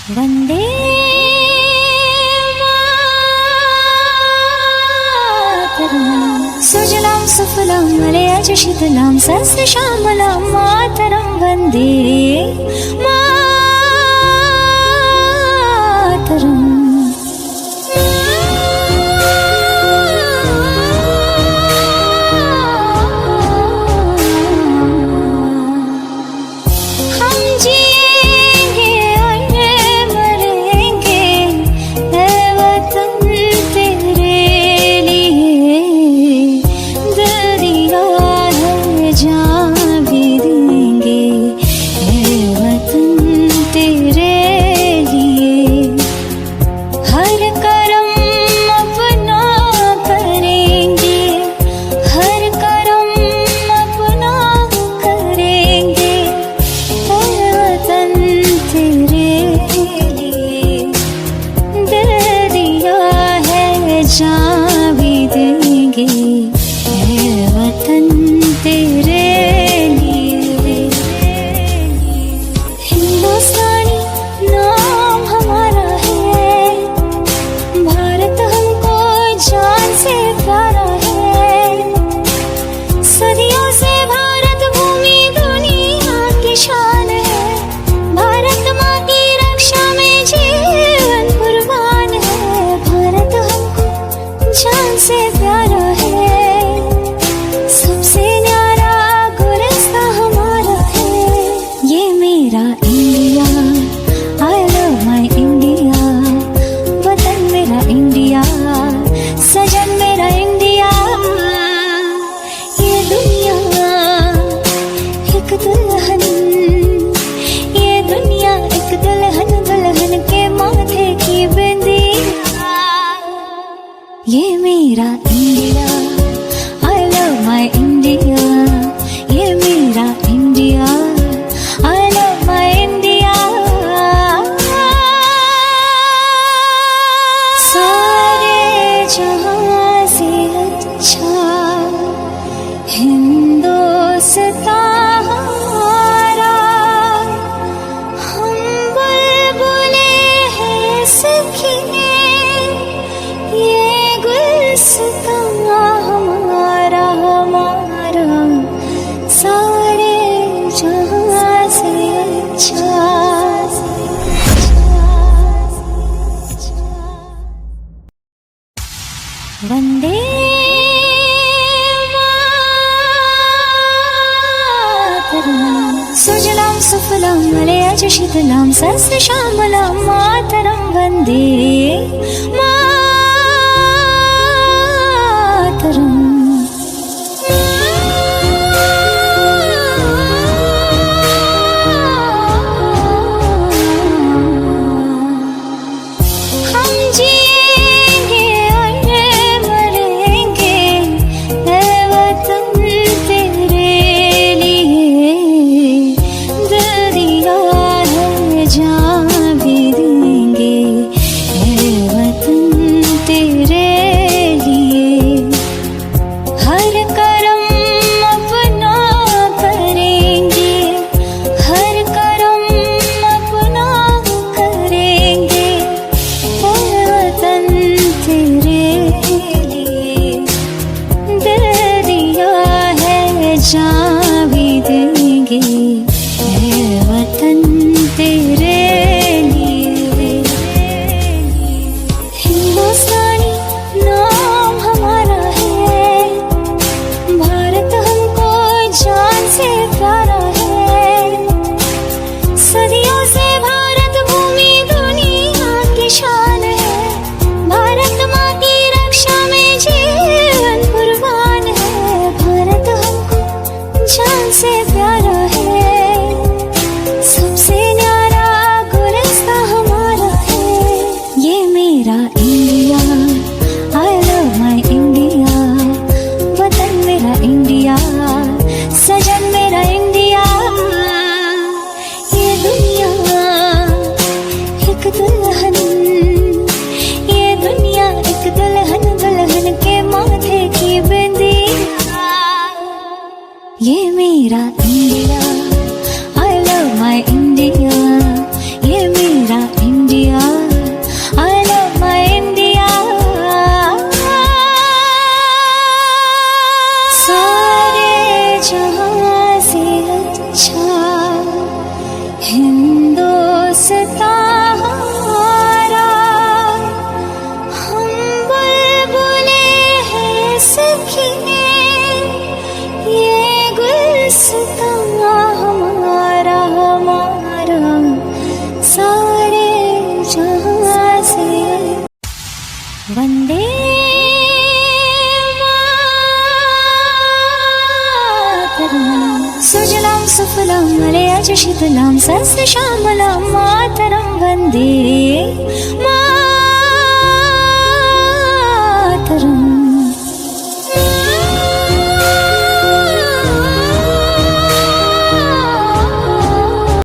वंदे मातरम। सुजलां सुफलां मलयज शीतलां सस्य श्यामलां मातरं वंदे मातरम। ये मेरा India, I love my India। ये मेरा India, I love my India। सारे जहां से अच्छा हिंदुस्तान हमारा। हम बुलबुले हैं सखी, हमारा हमारा सारे जहां से अच्छा। वंदे मातरम। सुजलां सुफलां मलयज शीतलां सस्य श्यामलां मातरं वंदे मातरम। जान भी देंगे, वतन तेरे गुलसिता हमारा, हम बुलबुले हैं सखी, ये गुलसिता हमारा, हमारा सारे जहां से। वंदे सुजलां सुफलां मलयज शीतलां सस्यश्यामलां मातरं वन्दे मातरम्।